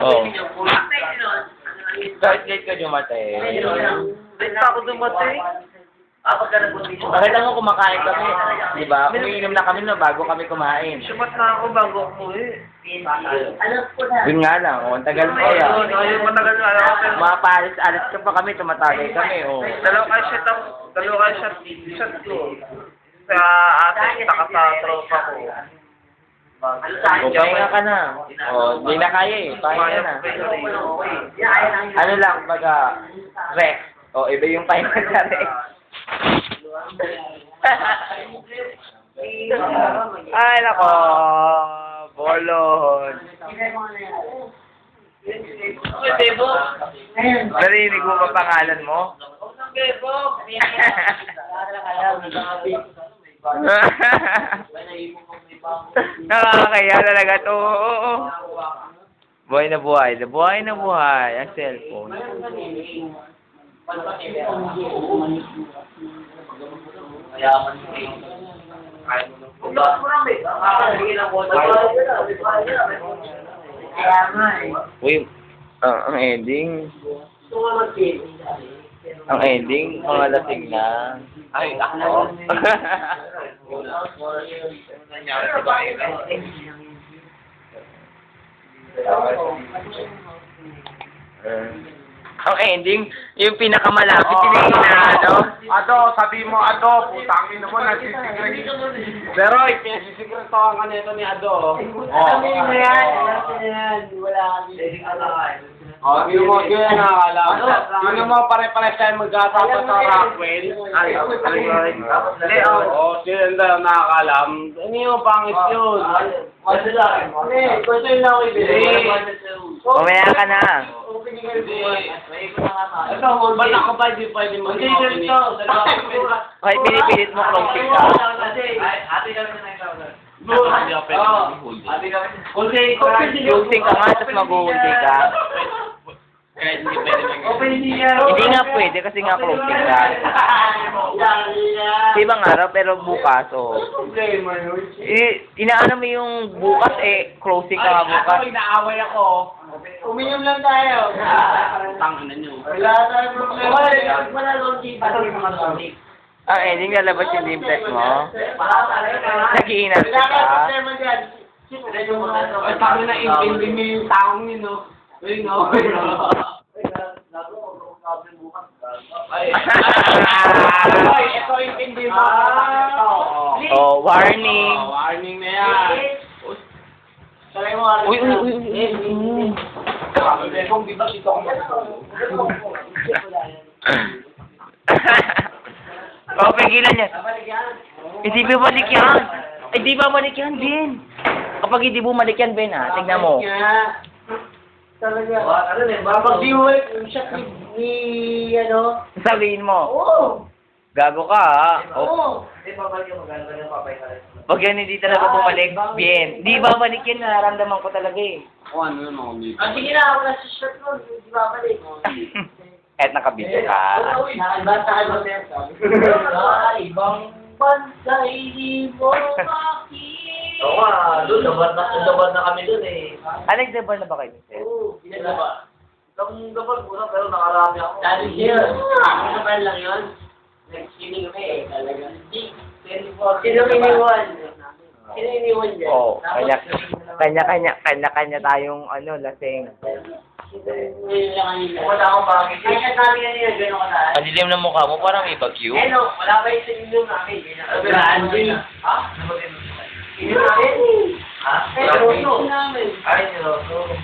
Oo. Kahit late ka dumatay. Late pa ako dumatay. Pakita mo kumakain kami. Di ba? Umiinom na kami no, bago kami kumain. Sumat na ako bago ako Yun nga lang, ang tagal mo Ayun, yan. matagal na lang ako. Mapaalis-alis ka pa kami, tumatagay kami, oh. Dalawa kayo shot ko. Sa ate, saka sa tropa ko. O, pahinga ka na. O, hindi na kaya eh, pahinga na. Ano lang, baga, rest. O, iba yung pahinga sa rest. Ay, nako. Bolon. Narinig mo ba pangalan mo? Nakakakaya talaga to. Oo. Buhay na buhay. Buhay na buhay. Ang cellphone. Uy, ang ending. Ang ending, mga lasing na. Ay, ako. Ang ending, yung pinakamalapit na ano? Ado, sabi mo, Ado, putangin mo, nagsisigret. Pero, pinasisigretuhan ka nito ni Ado. Oh, yun mo, yun ang nakakala. Yun mo, pare-pare tayo magkatapat sa Rockwell. Oo, sila na nakakalam. Ano yung pangit yun? Mamaya ka na. Ito, ba't nakabay, di pwede mo. Hindi, ito. Kahit pinipilit mo closing ka. Closing ka nga, tapos mag-holding ka. Hindi nga pwede kasi nga closing ka. Sa ibang araw, pero bukas, oh. Inaano mo yung bukas, closing ka nga bukas. Ako, inaaway ako. Uminom lang tayo. Tangina nyo. Wala tayong problema. Ang ending, lalabas yung dimples mo. Nag-iinat ka. Ay, sabi na intindi mo yung taong yun, no? Ay, no. Ay, ito intindi mo. Oh, warning. Warning na yan. Uy. Kung di ba dito ako Oh, pigilan niya. Hindi bumalik yan. Hindi babalik yan, Ben. Kapag hindi bumalik yan, Ben, ha? Tignan mo. Talaga. Pag di mo yung shot ni ano? Sabihin mo. Oo. Gago ka, ha? Oh. Oo. Pag yan hindi talaga bumalik, Ben. Hindi babalik yan, nararamdaman ko talaga eh. O, ano naman ako dito? Sige na, ako na sa shot mo. Hindi babalik. Kahit nakabidyo ka. Nakabantahan mo na yan. Ibang bansa, hindi mo makita. Oo nga, doon, dabat na kami doon eh. Nagdabar na ba kayo? Oo. Itong dapat muna, pero nakarami ako. Dati siya. Ano naman lang yun? Nag-skinny kami eh. Talaga. Sino iniwan? Sino iniwan dyan? Oo. Kanya-kanya tayong lasing. Wala akong bakit. Kaya namin yan yun, gano'n ka na. Ang dilim ng mukha mo, parang may bagyo. Eh no, wala ba yung sinilong namin? Andy. Ha? Sinilong namin? Ha? Eh, Rosso. Ay, niloso.